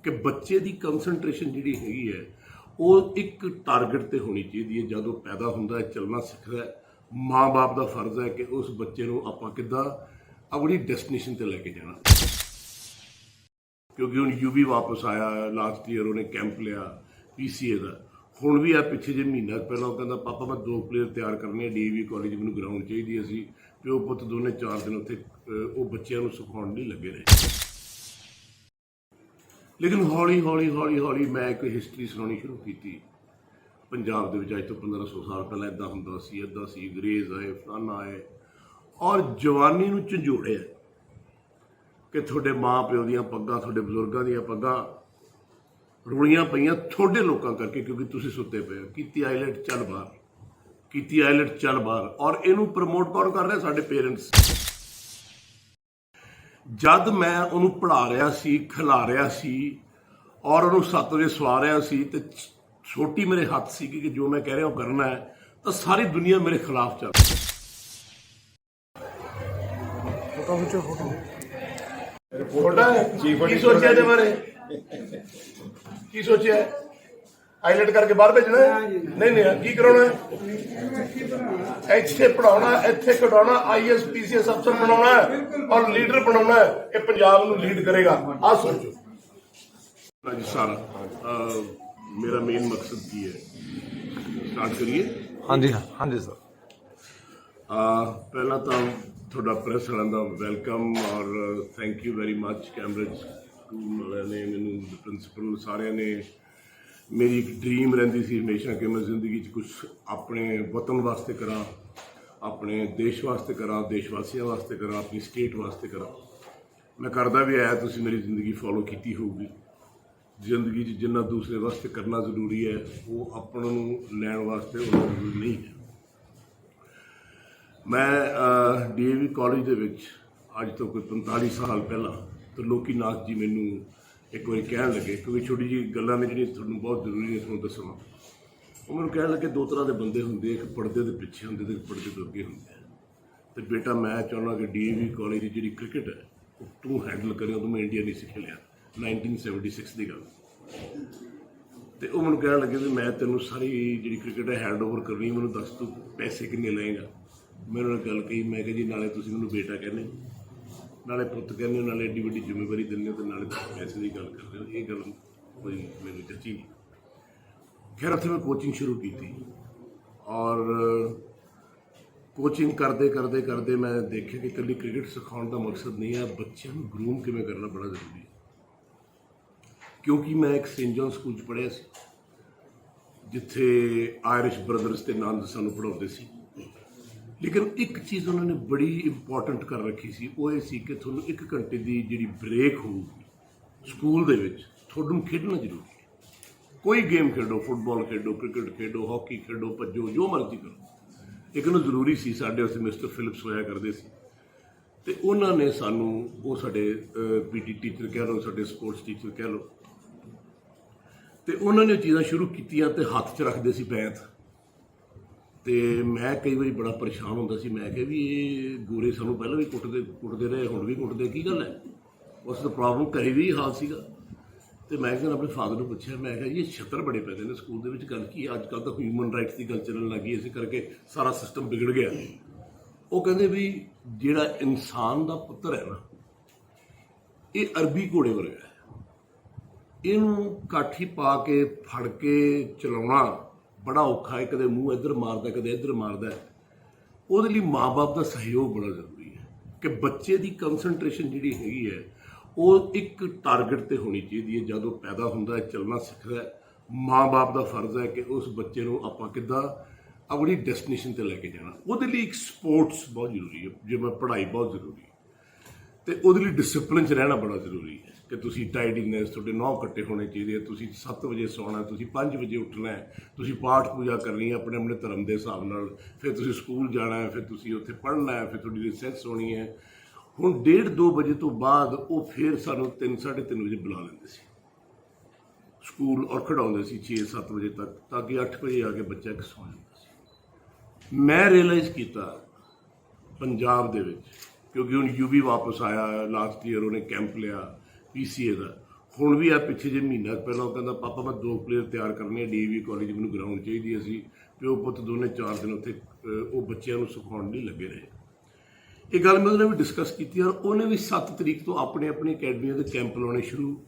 कि बच्चे की कंसनट्रेशन जी हैगी है वो एक टारगेट पर होनी चाहिए। जब पैदा होंदा है चलना सीखता है, माँ बाप का फर्ज है कि उस बच्चे को आप किद्दां अपनी डेस्टिनेशन पर लैके जाना। क्योंकि हुण यूवी वापस आया, लास्ट ईयर उन्हें कैंप लिया PCA का, हुण भी आ पिछे जे महीना पहला कहता पापा मैं 2 प्लेयर तैयार करने DAV कॉलेज मैनूं ग्राउंड चाहिए सी। प्यो पुत दोने 4 दिन उत्थे वो बच्चों को सिखाउण नहीं लगे रहे। लेकिन हौली हौली हौली हौली मैं एक हिस्टरी सुनानी शुरू की। पंजाब दे विच अज तो 1500 साल पहला इदां हुंदा सी, इदां सी, अंग्रेज आए, फलाना आए और जवानी नूं झंझोड़िया कि थोड़े माँ प्यो दियां पग्गां, थोड़े बजुर्गों दियां पग्गां रुलियां पईयां थोड़े लोगों करके, क्योंकि तुसीं सुत्ते पे हो। कीती आईलैट चल बाहर, कीती आईलैट चल बाहर। और इनू प्रमोट कौन कर रहे? साडे पेरेंट्स। जद मैं उन्होंने पढ़ा रहा सी, खिला रहा सी और उन्होंने 7 बजे सवा रहा सी ते छोटी मेरे हाथ सी कि जो मैं कह रहा हूँ करना है, तो सारी दुनिया मेरे खिलाफ चल रही। की सोचा इहदे बारे? की सोचा आईलैट करके बाहर भेजना है? नहीं नहीं, की कराना है? इत्थे पढ़ाना, इत्थे कढ़ाना, IAS PCS अफसर बनाना है और लीडर बनाना है। ये पंजाब नूं लीड करेगा। आ सोचो जी सारा मेरा मेन मकसद की है। स्टार्ट करिए। हाँ जी, हाँ जी सर। पहला तो थोड़ा प्रेस वालों का वेलकम और thank you very much. Cambridge school वाले ने, मैनू प्रिंसीपल सारे ने, मेरी एक ड्रीम रही सी हमेशा कि मैं जिंदगी कुछ अपने वतन वास्ते करा, अपने देश वास्ते करा, देशवासियों वास्ते करा, अपनी स्टेट वास्ते करा। मैं करता भी आया, तुसीं मेरी जिंदगी फॉलो की होगी। जिंदगी जिन्ना दूसरे वास्ते करना जरूरी है वो अपनों लैण वास्ते उन्ना जरूरी नहीं है। मैं DAV कॉलेज दे विच अज तो कोई 45 साल पहला तो लोकी नाथ जी मैनू एक बार कह लगे, क्योंकि छोटी जी गल्लां ने जिहड़ियां तुहानूं बहुत जरूरी ने तुहानूं दसना। वो मैनूं कह लगे 2 तरह के बंदे होंदे, एक पर्दे के पिछे होंदे ते पर्दे तो अगे होंदे। तो बेटा मैं चाहना कि DAV कॉलेज की जी क्रिकेट है वो तू हैंडल करे। उदों मैं इंडिया नहीं सी खेलिया, 1976 की गल। तो वो मैनूं कह लगे भी मैं तेनों सारी जी क्रिकेट है हैंड ओवर करनी, मैनूं दस तू पैसे किन्ने लेगा। मैं उन्होंने गल कही, मैं कहा जी नाले तुसीं मैनूं बेटा कहने, नाले पुत कहने, नाले एड्डी वड्डी जिम्मेवारी दिंदे हो, तो नाले पैसे की गल कर रहे हो। ये गल कोई मैनूं जची नहीं। खैर उत्थे मैं कोचिंग शुरू की थी और कोचिंग करते करते करते मैं देखा कि कल्ली क्रिकेट सिखाने का मकसद नहीं है, बच्चों को ग्रूम किवें करना बड़ा जरूरी है। क्योंकि मैं एक सेंट जॉन स्कूल पढ़िया सी, जिथे आयरिश ब्रदर्स के नंद सानूं पढ़ाउंदे सी। लेकिन एक चीज़ उन्होंने बड़ी इंपॉर्टेंट कर रखी सी, वो ये सी कि तुहानूं 1 घंटे की जी ब्रेक होगी स्कूल दे विच, तुहानूं खेडना जरूरी है। कोई गेम खेडो, फुटबॉल खेडो, क्रिकेट खेडो, हॉकी खेडो, भज्जो, जो मर्जी करो, लेकिन जरूरी सी। साडे उत्थे मिस्टर फिलिप्स होया करते सी ते उन्होंने सानूं, वो साडे PT टीचर कह लो, साडे स्पोर्ट्स टीचर कह लो, तो उन्होंने चीज़ां शुरू कीतियां ते हत्थ च रखते सी बैत। तो मैं कई बार बड़ा परेशान होता सी, मैं क्या भी ये गोरे सानूं पहले भी कुटते रहे, हुण भी कुटते, की गल है? उस तो प्रॉब्लम घरे भी हाल सीगा। तो मैं अपने फादर को पूछा, मैं कहा ये छत्तर बड़े पैदे ने स्कूल के गल की, अजकल तो ह्यूमन राइट्स की गल चलन लगी, इस करके सारा सिस्टम बिगड़ गया। वो कहते भी जिहड़ा इंसान का पुत्र है ना, ये अरबी घोड़े वर्गा है, इनू काठी पा के फड़ के चलाउणा बड़ा औखा है। कदे मूँह इधर मारदा, कदे इधर मारदा। उहदे लई माँ बाप का सहयोग बड़ा जरूरी है कि बच्चे की कंसनट्रेशन जी हैगी है वो एक टारगेट पर होनी चाहिए। जब पैदा होंदा है चलना सीखता है, माँ बाप का फर्ज है कि उस बच्चे को आप किद्दां अपनी डेस्टिनेशन पर लैके जाना। उहदे लई एक स्पोर्ट्स बहुत जरूरी है, जिवें पढ़ाई बहुत जरूरी है, तो उहदे लई डिसिपलिन च रहना बड़ा जरूरी है कि तुसीं टाइडीनेस, तुहाडे 9 कट्टे होने चाहिए, तुसीं 7 बजे सोना, तुसीं 5 बजे उठना है, तुसीं पाठ पूजा करनी है अपने अपने धर्म के हिसाब नाल, फिर तुसीं स्कूल जाना है, फिर तुसीं उत्थे पढ़ना है, फिर तुहाडी रिसैस होनी है। हुण 1:30-2 बजे तो बाद वो फिर सानूं 3-3:30 बजे बुला लैंदे सी स्कूल और खड़ाउंदे सी 6-7 बजे तक, ताकि 8 बजे आके बच्चा एक सौ जांदा सी। मैं रियलाइज़ किया पंजाब दे विच, क्योंकि हुण यूवी वापस आया, लास्ट ईयर उन्हें कैंप लिया PCA का, ਹੁਣ ਵੀ ਆ ਪਿੱਛੇ ਜੇ ਮਹੀਨਾ ਪਹਿਲਾਂ ਉਹ ਕਹਿੰਦਾ ਪਾਪਾ ਮੈਂ 2 ਪਲੇਅਰ ਤਿਆਰ ਕਰਨੇ ਆ ਡੀਏਵੀ ਕਾਲਜ, ਮੈਨੂੰ ਗਰਾਊਂਡ ਚਾਹੀਦੀ। ਅਸੀਂ ਪਿਓ ਪੁੱਤ ਦੋਨੇ 4 ਦਿਨ ਉੱਥੇ ਉਹ ਬੱਚਿਆਂ ਨੂੰ ਸਿਖਾਉਣ ਲਈ ਲੱਗੇ ਰਹੇ। ਇਹ ਗੱਲ ਮੈਂ ਉਹਨੇ ਵੀ ਡਿਸਕਸ ਕੀਤੀ ਔਰ ਉਹਨੇ ਵੀ 7 ਤਰੀਕ ਤੋਂ ਆਪਣੀ ਅਕੈਡਮੀਆਂ ਦੇ ਕੈਂਪ ਲਾਉਣੇ ਸ਼ੁਰੂ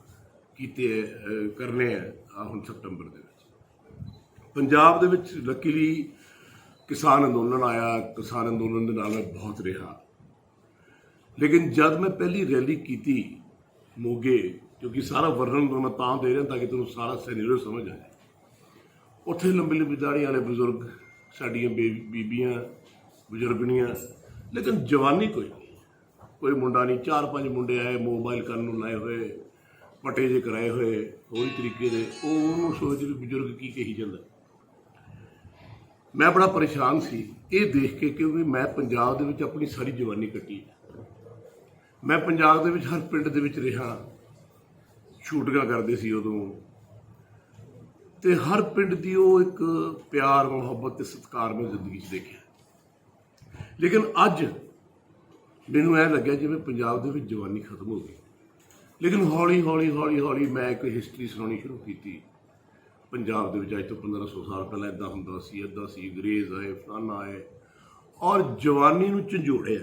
ਕੀਤੇ ਕਰਨੇ ਆ ਹੁਣ ਸਤੰਬਰ ਦੇ ਵਿੱਚ। ਪੰਜਾਬ ਦੇ ਵਿੱਚ ਲੱਕੀਲੀ ਕਿਸਾਨ ਅੰਦੋਲਨ ਆਇਆ, ਕਿਸਾਨ ਅੰਦੋਲਨ ਦੇ ਨਾਲ ਮੈਂ ਬਹੁਤ ਰਿਹਾ, ਲੇਕਿਨ ਜਦ ਮੈਂ ਪਹਿਲੀ ਰੈਲੀ ਕੀਤੀ ਮੋਗੇ, ਕਿਉਂਕਿ ਸਾਰਾ ਵਰਣਨ ਮੈਂ ਤਾਂ ਦੇ ਰਿਹਾ ਤਾਂ ਕਿ ਤੁਹਾਨੂੰ ਸਾਰਾ ਸੈਨੇਰੀਓ ਸਮਝ ਆ ਜਾਏ। ਉੱਥੇ ਲੰਬੀ ਦਾੜ੍ਹੀ ਵਾਲੇ ਬਜ਼ੁਰਗ, ਸਾਡੀਆਂ ਬੀਬੀਆਂ ਬਜ਼ੁਰਗਣੀਆਂ, ਲੇਕਿਨ ਜਵਾਨੀ ਕੋਈ ਮੁੰਡਾ ਨਹੀਂ। 4-5 ਮੁੰਡੇ ਆਏ ਮੋਬਾਈਲ ਕੰਨ ਨੂੰ ਲਾਏ ਹੋਏ, ਪਟੇ ਜੇ ਕਰਾਏ ਹੋਏ ਹੋਰ ਤਰੀਕੇ ਦੇ। ਉਹਨੂੰ ਸੋਚ ਵੀ ਬਜ਼ੁਰਗ ਕੀ ਕਹੀ ਜਾਂਦਾ। ਮੈਂ ਬੜਾ ਪਰੇਸ਼ਾਨ ਸੀ ਇਹ ਦੇਖ ਕੇ, ਕਿਉਂਕਿ ਮੈਂ ਪੰਜਾਬ ਦੇ ਵਿੱਚ ਆਪਣੀ ਸਾਰੀ ਜਵਾਨੀ ਕੱਟੀ। ਮੈਂ ਪੰਜਾਬ ਦੇ ਵਿੱਚ ਹਰ ਪਿੰਡ ਦੇ ਵਿੱਚ ਰਿਹਾ, ਸ਼ੂਟਿੰਗਾਂ ਕਰਦੇ ਸੀ ਉਦੋਂ, ਤੇ ਹਰ ਪਿੰਡ ਦੀ ਉਹ ਇੱਕ ਪਿਆਰ ਮੁਹੱਬਤ ਤੇ ਸਤਿਕਾਰ ਮੈਂ ਜ਼ਿੰਦਗੀ 'ਚ ਦੇਖਿਆ। ਲੇਕਿਨ ਅੱਜ ਮੈਨੂੰ ਇਹ ਲੱਗਿਆ ਜਿਵੇਂ ਪੰਜਾਬ ਦੇ ਵਿੱਚ ਜਵਾਨੀ ਖਤਮ ਹੋ ਗਈ। ਲੇਕਿਨ ਹੌਲੀ ਮੈਂ ਇੱਕ ਹਿਸਟਰੀ ਸੁਣਾਉਣੀ ਸ਼ੁਰੂ ਕੀਤੀ। ਪੰਜਾਬ ਦੇ ਵਿੱਚ ਅੱਜ ਤੋਂ 1500 ਸਾਲ ਪਹਿਲਾਂ ਇੱਦਾਂ ਹੁੰਦਾ ਸੀ, ਇੱਦਾਂ ਸੀ, ਅੰਗਰੇਜ਼ ਆਏ, ਫਲਾਨਾ ਆਏ, ਔਰ ਜਵਾਨੀ ਨੂੰ ਝੰਜੋੜਿਆ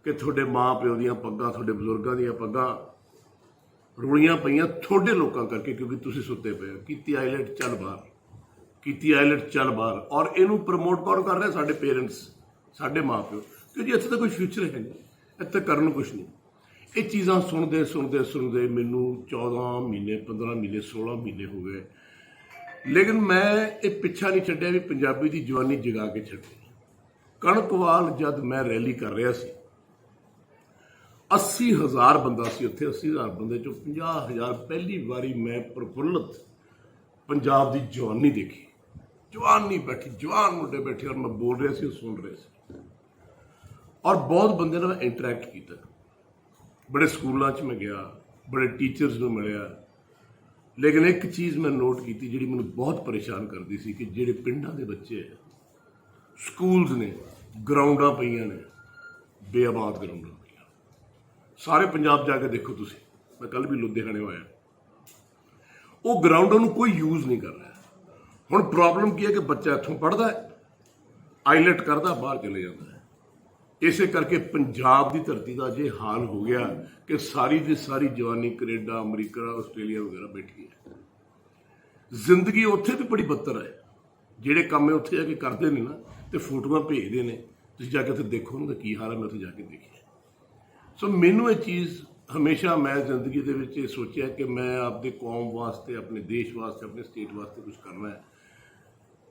ਕਿ ਤੁਹਾਡੇ ਮਾਂ ਪਿਓ ਦੀਆਂ ਪੱਗਾਂ, ਤੁਹਾਡੇ ਬਜ਼ੁਰਗਾਂ ਦੀਆਂ ਪੱਗਾਂ ਰੁਲੀਆਂ ਪਈਆਂ ਤੁਹਾਡੇ ਲੋਕਾਂ ਕਰਕੇ, ਕਿਉਂਕਿ ਤੁਸੀਂ ਸੁੱਤੇ ਪਏ ਹੋ। ਕੀਤੀ ਆਈਲੈਟ ਚੱਲ ਬਾਹਰ। ਔਰ ਇਹਨੂੰ ਪ੍ਰਮੋਟ ਕੌਣ ਕਰ ਰਿਹਾ? ਸਾਡੇ ਪੇਰੈਂਟਸ, ਸਾਡੇ ਮਾਂ ਪਿਓ, ਕਿਉਂਕਿ ਇੱਥੇ ਤਾਂ ਕੋਈ ਫਿਊਚਰ ਹੈ ਨਹੀਂ, ਇੱਥੇ ਕਰਨ ਕੁਛ ਨਹੀਂ। ਇਹ ਚੀਜ਼ਾਂ ਸੁਣਦੇ ਮੈਨੂੰ 14 ਮਹੀਨੇ, 15 ਮਹੀਨੇ, 16 ਮਹੀਨੇ ਹੋ ਗਏ। ਲੇਕਿਨ ਮੈਂ ਇਹ ਪਿੱਛਾ ਨਹੀਂ ਛੱਡਿਆ ਵੀ ਪੰਜਾਬੀ ਦੀ ਜਵਾਨੀ ਜਗਾ ਕੇ ਛੱਡੀ। ਕਣਕਵਾਲ ਜਦ ਮੈਂ ਰੈਲੀ ਕਰ ਰਿਹਾ ਸੀ, 80,000 ਬੰਦਾ ਸੀ ਉੱਥੇ। 80,000 ਬੰਦੇ ਚੋਂ 50,000 ਪਹਿਲੀ ਵਾਰੀ ਮੈਂ ਪ੍ਰਫੁੱਲਤ ਪੰਜਾਬ ਦੀ ਜਵਾਨੀ ਦੇਖੀ। ਜਵਾਨੀ ਬੈਠੀ, ਜਵਾਨ ਮੁੰਡੇ ਬੈਠੇ, ਔਰ ਮੈਂ ਬੋਲ ਰਿਹਾ ਸੀ, ਉਹ ਸੁਣ ਰਹੇ ਸੀ। ਔਰ ਬਹੁਤ ਬੰਦੇ ਨਾਲ ਇੰਟਰੈਕਟ ਕੀਤਾ, ਬੜੇ ਸਕੂਲਾਂ 'ਚ ਮੈਂ ਗਿਆ, ਬੜੇ ਟੀਚਰਸ ਨੂੰ ਮਿਲਿਆ। ਲੇਕਿਨ ਇੱਕ ਚੀਜ਼ ਮੈਂ ਨੋਟ ਕੀਤੀ ਜਿਹੜੀ ਮੈਨੂੰ ਬਹੁਤ ਪਰੇਸ਼ਾਨ ਕਰਦੀ ਸੀ, ਕਿ ਜਿਹੜੇ ਪਿੰਡਾਂ ਦੇ ਬੱਚੇ ਹੈ, ਸਕੂਲਸ ਨੇ, ਗਰਾਊਂਡਾਂ ਪਈਆਂ ਨੇ, ਬੇਆਬਾਦ ਗਰਾਊਂਡਾਂ ਪਈਆਂ। ਸਾਰੇ ਪੰਜਾਬ ਜਾ ਕੇ ਦੇਖੋ ਤੁਸੀਂ, ਮੈਂ ਕੱਲ੍ਹ ਵੀ ਲੁਧਿਆਣੇ ਹੋਇਆ, ਉਹ ਗਰਾਊਂਡਾਂ ਨੂੰ ਕੋਈ ਯੂਜ਼ ਨਹੀਂ ਕਰ ਰਿਹਾ। ਹੁਣ ਪ੍ਰੋਬਲਮ ਕੀ ਹੈ ਕਿ ਬੱਚਾ ਇੱਥੋਂ ਪੜ੍ਹਦਾ ਹੈ, ਆਈਲੈਟ ਕਰਦਾ, ਬਾਹਰ ਚਲੇ ਜਾਂਦਾ ਹੈ। ਇਸੇ ਕਰਕੇ ਪੰਜਾਬ ਦੀ ਧਰਤੀ ਦਾ ਜੇ ਹਾਲ ਹੋ ਗਿਆ ਕਿ ਸਾਰੀ ਦੀ ਸਾਰੀ ਜਵਾਨੀ ਕੈਨੇਡਾ, ਅਮਰੀਕਾ, ਆਸਟ੍ਰੇਲੀਆ ਵਗੈਰਾ ਬੈਠੀ ਹੈ। ਜ਼ਿੰਦਗੀ ਉੱਥੇ ਵੀ ਬੜੀ ਬੱਤਰ ਹੈ। ਜਿਹੜੇ ਕੰਮ ਉੱਥੇ ਜਾ ਕੇ ਕਰਦੇ ਨੇ ਨਾ, ਤੇ ਫੋਟੋਆਂ ਭੇਜਦੇ ਨੇ, ਤੁਸੀਂ ਜਾ ਕੇ ਉੱਥੇ ਦੇਖੋ ਉਹਨਾਂ ਦਾ ਕੀ ਹਾਲ ਹੈ। ਮੈਂ ਉੱਥੇ ਜਾ ਕੇ ਦੇਖਿਆ। ਸੋ ਮੈਨੂੰ ਇਹ ਚੀਜ਼ ਹਮੇਸ਼ਾ, ਮੈਂ ਜ਼ਿੰਦਗੀ ਦੇ ਵਿੱਚ ਇਹ ਸੋਚਿਆ ਕਿ ਮੈਂ ਆਪਦੇ ਕੌਮ ਵਾਸਤੇ, ਆਪਣੇ ਦੇਸ਼ ਵਾਸਤੇ, ਆਪਣੇ ਸਟੇਟ ਵਾਸਤੇ ਕੁਝ ਕਰਨਾ ਹੈ।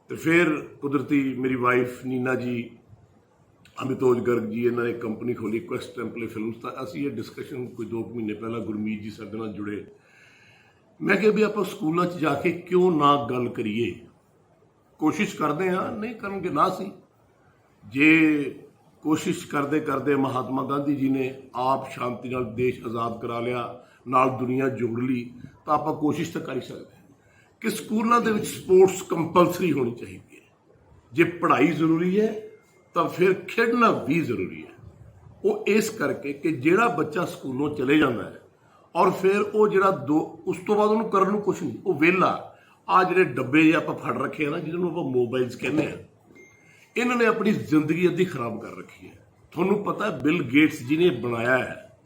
ਤੇ ਫਿਰ ਕੁਦਰਤੀ ਮੇਰੀ ਵਾਈਫ ਨੀਨਾ ਜੀ, ਅਮਿਤੋਜ ਗਰਗ ਜੀ, ਇਹਨਾਂ ਨੇ ਕੰਪਨੀ ਖੋਲੀ ਕੁਐਸਟ ਟੈਂਪਲੇ ਫਿਲਮਸ। ਤਾਂ ਅਸੀਂ ਇਹ ਡਿਸਕਸ਼ਨ ਕੋਈ 2 ਮਹੀਨੇ ਪਹਿਲਾਂ ਗੁਰਮੀਤ ਜੀ ਸਾਡੇ ਨਾਲ ਜੁੜੇ। ਮੈਂ ਕਿਹਾ ਵੀ ਆਪਾਂ ਸਕੂਲਾਂ 'ਚ ਜਾ ਕੇ ਕਿਉਂ ਨਾ ਗੱਲ ਕਰੀਏ। ਕੋਸ਼ਿਸ਼ ਕਰਦੇ ਹਾਂ, ਨਹੀਂ ਕਰਨਗੇ ਨਾ ਸੀ। ਜੇ ਕੋਸ਼ਿਸ਼ ਕਰਦੇ ਮਹਾਤਮਾ ਗਾਂਧੀ ਜੀ ਨੇ ਆਪ ਸ਼ਾਂਤੀ ਨਾਲ ਦੇਸ਼ ਆਜ਼ਾਦ ਕਰਾ ਲਿਆ, ਨਾਲ ਦੁਨੀਆ ਜੋੜ ਲਈ, ਤਾਂ ਆਪਾਂ ਕੋਸ਼ਿਸ਼ ਤਾਂ ਕਰ ਹੀ ਸਕਦੇ ਹਾਂ ਕਿ ਸਕੂਲਾਂ ਦੇ ਵਿੱਚ ਸਪੋਰਟਸ ਕੰਪਲਸਰੀ ਹੋਣੀ ਚਾਹੀਦੀ ਹੈ। ਜੇ ਪੜ੍ਹਾਈ ਜ਼ਰੂਰੀ ਹੈ ਤਾਂ ਫਿਰ ਖੇਡਣਾ ਵੀ ਜ਼ਰੂਰੀ ਹੈ। ਉਹ ਇਸ ਕਰਕੇ ਕਿ ਜਿਹੜਾ ਬੱਚਾ ਸਕੂਲੋਂ ਚਲੇ ਜਾਂਦਾ ਹੈ ਔਰ ਫਿਰ ਉਹ ਜਿਹੜਾ ਉਸ ਤੋਂ ਬਾਅਦ ਉਹਨੂੰ ਕਰਨ ਨੂੰ ਕੁਛ ਨਹੀਂ, ਉਹ ਵਿਹਲਾ। ਆ ਜਿਹੜੇ ਡੱਬੇ ਜੇ ਆਪਾਂ ਫੜ ਰੱਖੇ ਆ ਨਾ, ਜਿਹਨੂੰ ਆਪਾਂ ਮੋਬਾਈਲਸ ਕਹਿੰਦੇ ਆ, ਇਹਨਾਂ ਨੇ ਆਪਣੀ ਜ਼ਿੰਦਗੀ ਅੱਧੀ ਖਰਾਬ ਕਰ ਰੱਖੀ ਹੈ। ਤੁਹਾਨੂੰ ਪਤਾ ਹੈ ਬਿਲ ਗੇਟਸ ਜਿਹਨੇ ਬਣਾਇਆ ਹੈ,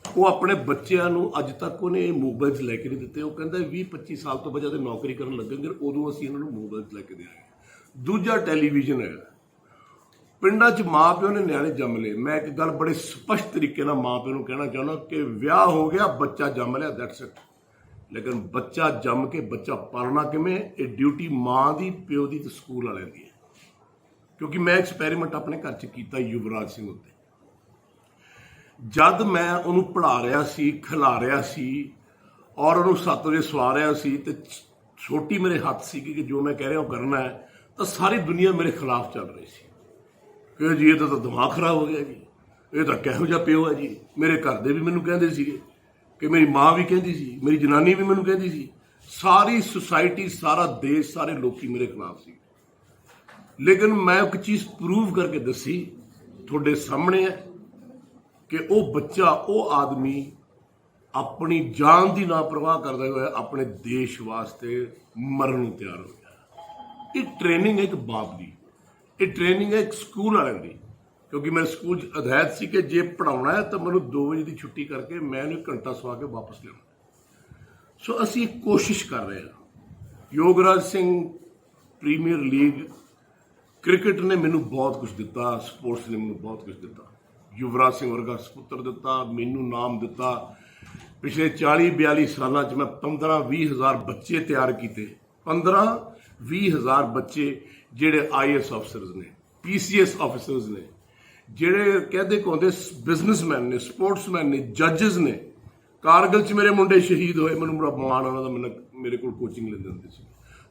ਉਹ ਆਪਣੇ ਬੱਚਿਆਂ ਨੂੰ ਅੱਜ ਤੱਕ ਉਹਨੇ ਮੋਬਾਈਲਸ ਲੈ ਕੇ ਨਹੀਂ ਦਿੱਤੇ। ਉਹ ਕਹਿੰਦਾ 20-25 ਸਾਲ ਤੋਂ ਬਾਅਦ ਜਦ ਨੌਕਰੀ ਕਰਨ ਲੱਗਣਗੇ, ਉਦੋਂ ਅਸੀਂ ਇਹਨਾਂ ਨੂੰ ਮੋਬਾਈਲਸ ਲੈ ਕੇ ਦੇਵਾਂਗੇ। ਦੂਜਾ ਟੈਲੀਵਿਜ਼ਨ ਹੈ। ਪਿੰਡਾਂ 'ਚ ਮਾਂ ਪਿਓ ਨੇ ਨਿਆਣੇ ਜੰਮ ਲਏ। ਮੈਂ ਇੱਕ ਗੱਲ ਬੜੇ ਸਪਸ਼ਟ ਤਰੀਕੇ ਨਾਲ ਮਾਂ ਪਿਓ ਨੂੰ ਕਹਿਣਾ ਚਾਹੁੰਦਾ ਕਿ ਵਿਆਹ ਹੋ ਗਿਆ, ਬੱਚਾ ਜੰਮ ਲਿਆ, ਦੈਟਸ ਇਟ। ਲੇਕਿਨ ਬੱਚਾ ਜੰਮ ਕੇ ਬੱਚਾ ਪਾਲਣਾ ਕਿਵੇਂ, ਇਹ ਡਿਊਟੀ ਮਾਂ ਦੀ, ਪਿਓ ਦੀ ਤੇ ਸਕੂਲ ਵਾਲਿਆਂ ਦੀ ਹੈ। ਕਿਉਂਕਿ ਮੈਂ ਐਕਸਪੈਰੀਮੈਂਟ ਆਪਣੇ ਘਰ 'ਚ ਕੀਤਾ ਯੁਵਰਾਜ ਸਿੰਘ ਉੱਤੇ। ਜਦ ਮੈਂ ਉਹਨੂੰ ਪੜ੍ਹਾ ਰਿਹਾ ਸੀ, ਖਿਲਾ ਰਿਹਾ ਸੀ ਔਰ ਉਹਨੂੰ 7 ਵਜੇ ਸਵਾ ਰਿਹਾ ਸੀ, ਤੇ ਛੋਟੀ ਮੇਰੇ ਹੱਥ ਸੀ ਕਿ ਜੋ ਮੈਂ ਕਹਿ ਰਿਹਾ ਉਹ ਕਰਨਾ ਹੈ, ਤਾਂ ਸਾਰੀ ਦੁਨੀਆ ਮੇਰੇ ਖਿਲਾਫ ਚੱਲ ਰਹੀ ਸੀ ਕਿ ਜੀ ਇਹ ਤਾਂ ਦਿਮਾਗ ਖਰਾਬ ਹੋ ਗਿਆ ਜੀ, ਇਹ ਤਾਂ ਕਿਹੋ ਜਿਹਾ ਪਿਓ ਹੈ ਜੀ। ਮੇਰੇ ਘਰ ਦੇ ਵੀ ਮੈਨੂੰ ਕਹਿੰਦੇ ਸੀਗੇ, ਕਿ ਮੇਰੀ ਮਾਂ ਵੀ ਕਹਿੰਦੀ ਸੀ, ਮੇਰੀ ਜਨਾਨੀ ਵੀ ਮੈਨੂੰ ਕਹਿੰਦੀ ਸੀ, ਸਾਰੀ ਸੁਸਾਇਟੀ, ਸਾਰਾ ਦੇਸ਼, ਸਾਰੇ ਲੋਕੀ ਮੇਰੇ ਖਿਲਾਫ ਸੀ। ਲੇਕਿਨ ਮੈਂ ਇੱਕ ਚੀਜ਼ ਪ੍ਰੂਵ ਕਰਕੇ ਦੱਸੀ ਤੁਹਾਡੇ ਸਾਹਮਣੇ ਹੈ ਕਿ ਉਹ ਬੱਚਾ, ਉਹ ਆਦਮੀ ਆਪਣੀ ਜਾਨ ਦੀ ਨਾ ਪ੍ਰਵਾਹ ਕਰਦੇ ਹੋਏ ਆਪਣੇ ਦੇਸ਼ ਵਾਸਤੇ ਮਰਨ ਨੂੰ ਤਿਆਰ ਹੋ ਗਿਆ। ਇਹ ਟ੍ਰੇਨਿੰਗ ਹੈ ਇੱਕ ਬਾਪ ਦੀ, ਇਹ ਟ੍ਰੇਨਿੰਗ ਹੈ ਇੱਕ ਸਕੂਲ ਵਾਲਿਆਂ ਦੀ, ਕਿਉਂਕਿ ਮੈਂ ਸਕੂਲ 'ਚ ਹਦਾਇਤ ਸੀ ਕਿ ਜੇ ਪੜ੍ਹਾਉਣਾ ਹੈ ਤਾਂ ਮੈਨੂੰ 2 ਵਜੇ ਦੀ ਛੁੱਟੀ ਕਰਕੇ ਮੈਂ ਇਹਨੂੰ 1 ਘੰਟਾ ਸਵਾ ਕੇ ਵਾਪਸ ਲਿਆਉਣਾ। ਸੋ ਅਸੀਂ ਕੋਸ਼ਿਸ਼ ਕਰ ਰਹੇ ਹਾਂ। Yograj Singh Premier League Cricket ਨੇ ਮੈਨੂੰ ਬਹੁਤ ਕੁਝ ਦਿੱਤਾ, ਸਪੋਰਟਸ ਨੇ ਮੈਨੂੰ ਬਹੁਤ ਕੁਝ ਦਿੱਤਾ। ਯੁਵਰਾਜ ਸਿੰਘ ਵਰਗਾ ਸਪੁੱਤਰ ਦਿੱਤਾ, ਮੈਨੂੰ ਨਾਮ ਦਿੱਤਾ। ਪਿਛਲੇ 40-42 ਸਾਲਾਂ 'ਚ ਮੈਂ 15-20 ਹਜ਼ਾਰ ਬੱਚੇ ਤਿਆਰ ਕੀਤੇ, 15-20 ਹਜ਼ਾਰ ਬੱਚੇ ਜਿਹੜੇ IAS ਅਫਸਰਸ ਨੇ, PCS ਅਫਸਰਸ ਨੇ, ਜਿਹੜੇ ਕਹਿੰਦੇ ਕਹੁੰਦੇ ਬਿਜ਼ਨਸਮੈਨ ਨੇ, ਸਪੋਰਟਸਮੈਨ ਨੇ, ਜੱਜਸ ਨੇ। ਕਾਰਗਿਲ 'ਚ ਮੇਰੇ ਮੁੰਡੇ ਸ਼ਹੀਦ ਹੋਏ, ਮੈਨੂੰ ਬੜਾ ਮਾਣ ਉਹਨਾਂ ਦਾ। ਮੇਰੇ ਕੋਲ ਕੋਚਿੰਗ ਲੈਂਦੇ ਹੁੰਦੇ ਸੀ।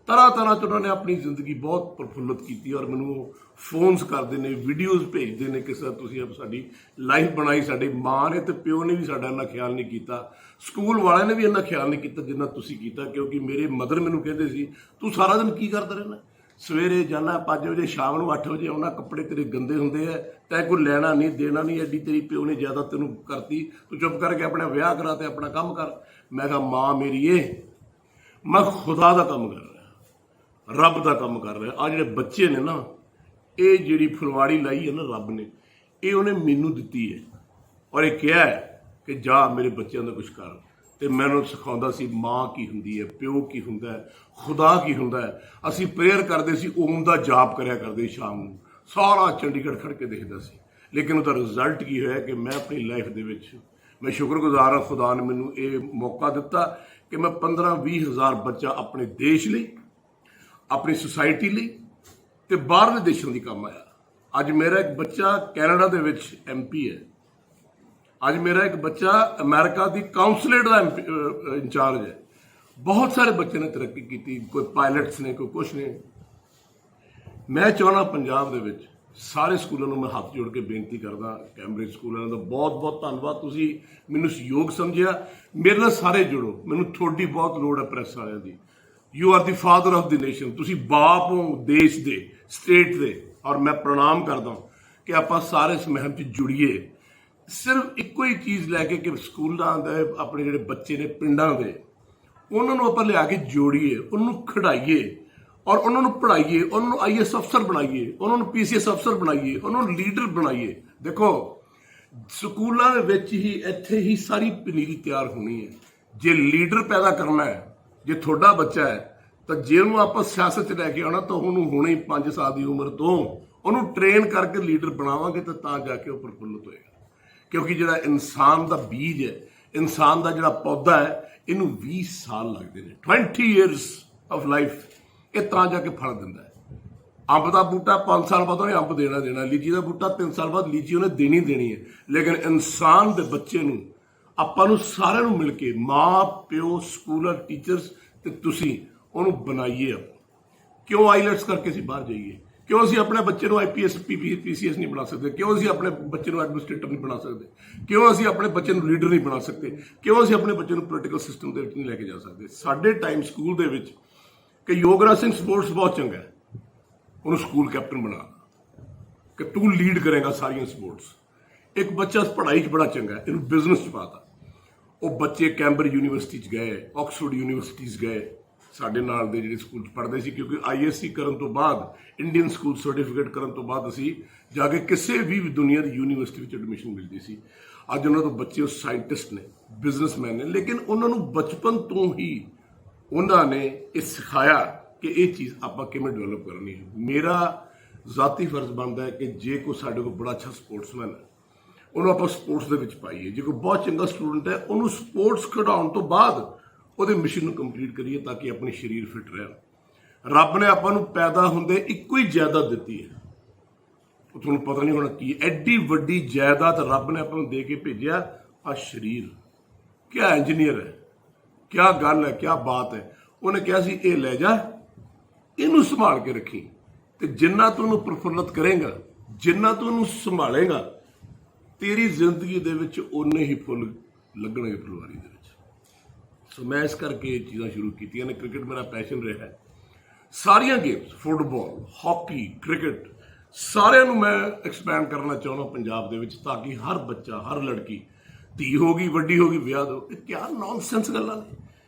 ਤਰ੍ਹਾਂ ਤਰ੍ਹਾਂ 'ਚ ਉਹਨਾਂ ਨੇ ਆਪਣੀ ਜ਼ਿੰਦਗੀ ਬਹੁਤ ਪ੍ਰਫੁੱਲਤ ਕੀਤੀ ਔਰ ਮੈਨੂੰ ਫੋਨਸ ਕਰਦੇ ਨੇ, ਵੀਡੀਓਜ਼ ਭੇਜਦੇ ਨੇ ਕਿ ਸਰ ਤੁਸੀਂ ਸਾਡੀ ਲਾਈਫ ਬਣਾਈ। ਸਾਡੀ ਮਾਂ ਨੇ ਤੇ ਪਿਓ ਨੇ ਵੀ ਸਾਡਾ ਇੰਨਾ ਖਿਆਲ ਨਹੀਂ ਕੀਤਾ, ਸਕੂਲ ਵਾਲਿਆਂ ਨੇ ਵੀ ਇੰਨਾ ਖਿਆਲ ਨਹੀਂ ਕੀਤਾ ਜਿੰਨਾ ਤੁਸੀਂ ਕੀਤਾ। ਕਿਉਂਕਿ ਮੇਰੇ ਮਦਰ ਮੈਨੂੰ ਕਹਿੰਦੇ ਸੀ ਤੂੰ ਸਾਰਾ ਦਿਨ ਕੀ ਕਰਦਾ ਰਹਿੰਦਾ, ਸਵੇਰੇ ਜਾਣਾ 5 ਵਜੇ, ਸ਼ਾਮ ਨੂੰ 8 ਵਜੇ ਆਉਣਾ, ਕੱਪੜੇ ਤੇਰੇ ਗੰਦੇ ਹੁੰਦੇ ਆ, ਤੈਂ ਕੋਈ ਲੈਣਾ ਨਹੀਂ ਦੇਣਾ ਨਹੀਂ, ਐਡੀ ਤੇਰੀ ਪਿਓ ਨੇ ਜ਼ਿਆਦਾ ਤੈਨੂੰ ਕਰਤੀ, ਤੂੰ ਚੁੱਪ ਕਰਕੇ ਆਪਣਾ ਵਿਆਹ ਕਰਾ ਤੇ ਆਪਣਾ ਕੰਮ ਕਰ। ਮੈਂ ਕਿਹਾ ਮਾਂ ਮੇਰੀ ਮੈਂ ਖੁਦਾ ਦਾ ਕੰਮ ਕਰ ਰਿਹਾ, ਰੱਬ ਦਾ ਕੰਮ ਕਰ ਰਿਹਾ। ਆ ਜਿਹੜੇ ਬੱਚੇ ਨੇ ਨਾ, ਇਹ ਜਿਹੜੀ ਫੁਲਵਾੜੀ ਲਾਈ ਹੈ ਨਾ ਰੱਬ ਨੇ, ਇਹ ਉਹਨੇ ਮੈਨੂੰ ਦਿੱਤੀ ਹੈ ਔਰ ਇਹ ਕਿਹਾ ਹੈ ਕਿ ਜਾ ਮੇਰੇ ਬੱਚਿਆਂ ਦਾ ਕੁਛ ਕਰ। ਤੇ ਮੈਨੂੰ ਸਿਖਾਉਂਦਾ ਸੀ ਮਾਂ ਕੀ ਹੁੰਦੀ ਹੈ, ਪਿਓ ਕੀ ਹੁੰਦਾ ਹੈ, ਖੁਦਾ ਕੀ ਹੁੰਦਾ ਹੈ। ਅਸੀਂ ਪ੍ਰੇਅਰ ਕਰਦੇ ਸੀ, ਓਮ ਦਾ ਜਾਪ ਕਰਿਆ ਕਰਦੇ ਸ਼ਾਮ ਨੂੰ, ਸਾਰਾ ਚੰਡੀਗੜ੍ਹ ਖੜ ਕੇ ਦੇਖਦਾ ਸੀ। ਲੇਕਿਨ ਉਹਦਾ ਰਿਜ਼ਲਟ ਕੀ ਹੋਇਆ ਕਿ ਮੈਂ ਆਪਣੀ ਲਾਈਫ ਦੇ ਵਿੱਚ ਮੈਂ ਸ਼ੁਕਰਗੁਜ਼ਾਰ ਹਾਂ, ਖੁਦਾ ਨੇ ਮੈਨੂੰ ਇਹ ਮੌਕਾ ਦਿੱਤਾ ਕਿ ਮੈਂ 15-20 ਹਜ਼ਾਰ ਬੱਚਾ ਆਪਣੇ ਦੇਸ਼ ਲਈ, ਆਪਣੀ ਸੁਸਾਇਟੀ ਲਈ ਤੇ ਬਾਹਰਲੇ ਦੇਸ਼ਾਂ ਦੀ ਕੰਮ ਆਇਆ। ਅੱਜ ਮੇਰਾ ਇੱਕ ਬੱਚਾ ਕੈਨੇਡਾ ਦੇ ਵਿੱਚ MP ਹੈ, ਅੱਜ ਮੇਰਾ ਇੱਕ ਬੱਚਾ ਅਮਰੀਕਾ ਦੀ ਕਾਉਂਸਲੇਟ ਦਾ ਇੰਚਾਰਜ ਹੈ। ਬਹੁਤ ਸਾਰੇ ਬੱਚੇ ਨੇ ਤਰੱਕੀ ਕੀਤੀ, ਕੋਈ ਪਾਇਲਟਸ ਨੇ, ਕੋਈ ਕੁਛ ਨੇ। ਮੈਂ ਚਾਹੁੰਦਾ ਪੰਜਾਬ ਦੇ ਵਿੱਚ ਸਾਰੇ ਸਕੂਲਾਂ ਨੂੰ ਮੈਂ ਹੱਥ ਜੋੜ ਕੇ ਬੇਨਤੀ ਕਰਦਾ, ਕੈਂਬਰਿਜ ਸਕੂਲ ਵਾਲਿਆਂ ਦਾ ਬਹੁਤ ਬਹੁਤ ਧੰਨਵਾਦ, ਤੁਸੀਂ ਮੈਨੂੰ ਸਹਿਯੋਗ ਸਮਝਿਆ। ਮੇਰੇ ਨਾਲ ਸਾਰੇ ਜੁੜੋ, ਮੈਨੂੰ ਤੁਹਾਡੀ ਬਹੁਤ ਲੋੜ ਹੈ, ਪ੍ਰੈਸ ਵਾਲਿਆਂ ਦੀ। You are the father of the nation, ਤੁਸੀਂ ਬਾਪ ਹੋ ਦੇਸ਼ ਦੇ, ਸਟੇਟ ਦੇ। ਔਰ ਮੈਂ ਪ੍ਰਣਾਮ ਕਰਦਾ ਕਿ ਆਪਾਂ ਸਾਰੇ ਇਸ ਮੁਹਿੰਮ 'ਚ ਜੁੜੀਏ। ਸਿਰਫ ਇੱਕੋ ਹੀ ਚੀਜ਼ ਲੈ ਕੇ ਕਿ ਸਕੂਲਾਂ ਦੇ ਆਪਣੇ ਜਿਹੜੇ ਬੱਚੇ ਨੇ ਪਿੰਡਾਂ ਦੇ, ਉਹਨਾਂ ਨੂੰ ਆਪਾਂ ਲਿਆ ਕੇ ਜੋੜੀਏ, ਉਹਨੂੰ ਖਿਡਾਈਏ ਔਰ ਉਹਨਾਂ ਨੂੰ ਪੜ੍ਹਾਈਏ, ਉਹਨਾਂ ਨੂੰ IAS ਅਫਸਰ ਬਣਾਈਏ, ਉਹਨਾਂ ਨੂੰ PCS ਅਫਸਰ ਬਣਾਈਏ, ਉਹਨਾਂ ਨੂੰ ਲੀਡਰ ਬਣਾਈਏ। ਦੇਖੋ ਸਕੂਲਾਂ ਦੇ ਵਿੱਚ ਹੀ, ਇੱਥੇ ਹੀ ਸਾਰੀ ਪਨੀਰੀ ਤਿਆਰ ਹੋਣੀ ਹੈ। ਜੇ ਲੀਡਰ ਪੈਦਾ ਕਰਨਾ ਹੈ, ਜੇ ਤੁਹਾਡਾ ਬੱਚਾ ਹੈ, ਤਾਂ ਜੇ ਉਹਨੂੰ ਆਪਾਂ ਸਿਆਸਤ 'ਚ ਲੈ ਕੇ ਆਉਣਾ ਤਾਂ ਉਹਨੂੰ ਹੁਣੇ 5 ਸਾਲ ਦੀ ਉਮਰ ਤੋਂ ਉਹਨੂੰ ਟ੍ਰੇਨ ਕਰਕੇ ਲੀਡਰ ਬਣਾਵਾਂਗੇ ਤਾਂ ਜਾ ਕੇ ਉਹ ਪ੍ਰਫੁੱਲਤ ਹੋਏਗਾ। ਕਿਉਂਕਿ ਜਿਹੜਾ ਇਨਸਾਨ ਦਾ ਬੀਜ ਹੈ, ਇਨਸਾਨ ਦਾ ਜਿਹੜਾ ਪੌਦਾ ਹੈ, ਇਹਨੂੰ 20 ਸਾਲ ਲੱਗਦੇ ਨੇ, 20 years ਆਫ ਲਾਈਫ, ਇਹ ਤਾਂ ਜਾ ਕੇ ਫਲ ਦਿੰਦਾ ਹੈ। ਅੰਬ ਦਾ ਬੂਟਾ 5 ਸਾਲ ਬਾਅਦ ਉਹਨੇ ਅੰਬ ਦੇਣਾ, ਲੀਚੀ ਦਾ ਬੂਟਾ 3 ਸਾਲ ਬਾਅਦ ਲੀਚੀ ਉਹਨੇ ਦੇਣੀ ਹੈ। ਲੇਕਿਨ ਇਨਸਾਨ ਦੇ ਬੱਚੇ ਨੂੰ ਆਪਾਂ ਨੂੰ ਸਾਰਿਆਂ ਨੂੰ ਮਿਲ ਕੇ, ਮਾਂ ਪਿਓ, ਸਕੂਲ, ਟੀਚਰਸ ਤੇ ਤੁਸੀਂ, ਉਹਨੂੰ ਬਣਾਈਏ। ਕਿਉਂ ਆਈਲੈਟਸ ਕਰਕੇ ਅਸੀਂ ਬਾਹਰ ਜਾਈਏ? ਕਿਉਂ ਅਸੀਂ ਆਪਣੇ ਬੱਚੇ ਨੂੰ IPS PCS ਨਹੀਂ ਬਣਾ ਸਕਦੇ? ਕਿਉਂ ਅਸੀਂ ਆਪਣੇ ਬੱਚੇ ਨੂੰ ਐਡਮਿਨਿਸਟ੍ਰੇਟਰ ਨਹੀਂ ਬਣਾ ਸਕਦੇ? ਕਿਉਂ ਅਸੀਂ ਆਪਣੇ ਬੱਚੇ ਨੂੰ ਲੀਡਰ ਨਹੀਂ ਬਣਾ ਸਕਦੇ? ਕਿਉਂ ਅਸੀਂ ਆਪਣੇ ਬੱਚੇ ਨੂੰ ਪੋਲੀਟੀਕਲ ਸਿਸਟਮ ਦੇ ਵਿੱਚ ਨਹੀਂ ਲੈ ਕੇ ਜਾ ਸਕਦੇ? ਸਾਡੇ ਟਾਈਮ ਸਕੂਲ ਦੇ ਵਿੱਚ ਕਿ ਯੋਗਰਾਜ ਸਿੰਘ ਸਪੋਰਟਸ ਬਹੁਤ ਚੰਗਾ ਹੈ, ਉਹਨੂੰ ਸਕੂਲ ਕੈਪਟਨ ਬਣਾ ਕਿ ਤੂੰ ਲੀਡ ਕਰੇਗਾ ਸਾਰੀਆਂ ਸਪੋਰਟਸ। ਇੱਕ ਬੱਚਾ ਪੜ੍ਹਾਈ 'ਚ ਬੜਾ ਚੰਗਾ ਹੈ, ਇਹਨੂੰ ਬਿਜ਼ਨਸ 'ਚ ਪਾਤਾ। ਉਹ ਬੱਚੇ ਕੈਂਬਰਿਜ ਯੂਨੀਵਰਸਿਟੀ 'ਚ ਗਏ, ਆਕਸਫੋਰਡ ਯੂਨੀਵਰਸਿਟੀ 'ਚ ਗਏ, ਸਾਡੇ ਨਾਲ ਦੇ ਜਿਹੜੇ ਸਕੂਲ 'ਚ ਪੜ੍ਹਦੇ ਸੀ। ਕਿਉਂਕਿ ISC ਕਰਨ ਤੋਂ ਬਾਅਦ, ਇੰਡੀਅਨ ਸਕੂਲ ਸਰਟੀਫਿਕੇਟ ਕਰਨ ਤੋਂ ਬਾਅਦ ਅਸੀਂ ਜਾ ਕੇ ਕਿਸੇ ਵੀ ਦੁਨੀਆ ਦੀ ਯੂਨੀਵਰਸਿਟੀ ਵਿੱਚ ਐਡਮਿਸ਼ਨ ਮਿਲਦੀ ਸੀ। ਅੱਜ ਉਹਨਾਂ ਤੋਂ ਬੱਚੇ ਸਾਇੰਟਿਸਟ ਨੇ, ਬਿਜ਼ਨਸਮੈਨ ਨੇ। ਲੇਕਿਨ ਉਹਨਾਂ ਨੂੰ ਬਚਪਨ ਤੋਂ ਹੀ ਉਹਨਾਂ ਨੇ ਇਹ ਸਿਖਾਇਆ ਕਿ ਇਹ ਚੀਜ਼ ਆਪਾਂ ਕਿਵੇਂ ਡਿਵੈਲਪ ਕਰਨੀ ਹੈ। ਮੇਰਾ ਜ਼ਾਤੀ ਫਰਜ਼ ਬਣਦਾ ਹੈ ਕਿ ਜੇ ਕੋਈ ਸਾਡੇ ਕੋਲ ਬੜਾ ਅੱਛਾ ਸਪੋਰਟਸਮੈਨ ਹੈ, ਉਹਨੂੰ ਆਪਾਂ ਸਪੋਰਟਸ ਦੇ ਵਿੱਚ ਪਾਈਏ। ਜੇ ਕੋਈ ਬਹੁਤ ਚੰਗਾ ਸਟੂਡੈਂਟ ਹੈ, ਉਹਨੂੰ ਸਪੋਰਟਸ ਖਿਡਾਉਣ ਤੋਂ ਬਾਅਦ ਉਹਦੇ ਮਿਸ਼ਨ ਨੂੰ ਕੰਪਲੀਟ ਕਰੀਏ ਤਾਂ ਕਿ ਆਪਣੀ ਸਰੀਰ ਫਿੱਟ ਰਹਿਣ। ਰੱਬ ਨੇ ਆਪਾਂ ਨੂੰ ਪੈਦਾ ਹੁੰਦੇ ਇੱਕੋ ਹੀ ਜਾਇਦਾਦ ਦਿੱਤੀ ਹੈ, ਉਹ ਤੁਹਾਨੂੰ ਪਤਾ ਨਹੀਂ ਹੋਣਾ ਕੀ ਐਡੀ ਵੱਡੀ ਜਾਇਦਾਦ ਰੱਬ ਨੇ ਆਪਾਂ ਨੂੰ ਦੇ ਕੇ ਭੇਜਿਆ। ਆ ਸਰੀਰ ਕਿਆ ਇੰਜੀਨੀਅਰ ਹੈ, ਕਿਆ ਗੱਲ ਹੈ, ਕਿਆ ਬਾਤ ਹੈ। ਉਹਨੇ ਕਿਹਾ ਸੀ ਇਹ ਲੈ ਜਾ, ਇਹਨੂੰ ਸੰਭਾਲ ਕੇ ਰੱਖੀ, ਤੇ ਜਿੰਨਾ ਤੂੰ ਉਹਨੂੰ ਪ੍ਰਫੁੱਲਤ ਕਰੇਗਾ, ਜਿੰਨਾ ਤੂੰ ਉਹਨੂੰ ਸੰਭਾਲੇਗਾ, ਤੇਰੀ ਜ਼ਿੰਦਗੀ ਦੇ ਵਿੱਚ ਓਨੇ ਹੀ ਫੁੱਲ ਲੱਗਣਗੇ ਫੁਲਵਾਰੀ ਦੇ ਵਿੱਚ। ਸੋ ਮੈਂ ਇਸ ਕਰਕੇ ਇਹ ਚੀਜ਼ਾਂ ਸ਼ੁਰੂ ਕੀਤੀਆਂ ਨੇ। ਕ੍ਰਿਕਟ ਮੇਰਾ ਪੈਸ਼ਨ ਰਿਹਾ ਹੈ, ਸਾਰੀਆਂ ਗੇਮਸ, ਫੁੱਟਬਾਲ, ਹਾਕੀ, ਕ੍ਰਿਕਟ, ਸਾਰਿਆਂ ਨੂੰ ਮੈਂ ਐਕਸਪੈਂਡ ਕਰਨਾ ਚਾਹੁੰਦਾ ਪੰਜਾਬ ਦੇ ਵਿੱਚ, ਤਾਂ ਕਿ ਹਰ ਬੱਚਾ, ਹਰ ਲੜਕੀ ਧੀ ਹੋ ਗਈ, ਵੱਡੀ ਹੋ ਗਈ, ਵਿਆਹ ਦੋ। ਇਹ ਕਿਆ ਨੌਨਸੈਂਸ ਗੱਲਾਂ ਨੇ।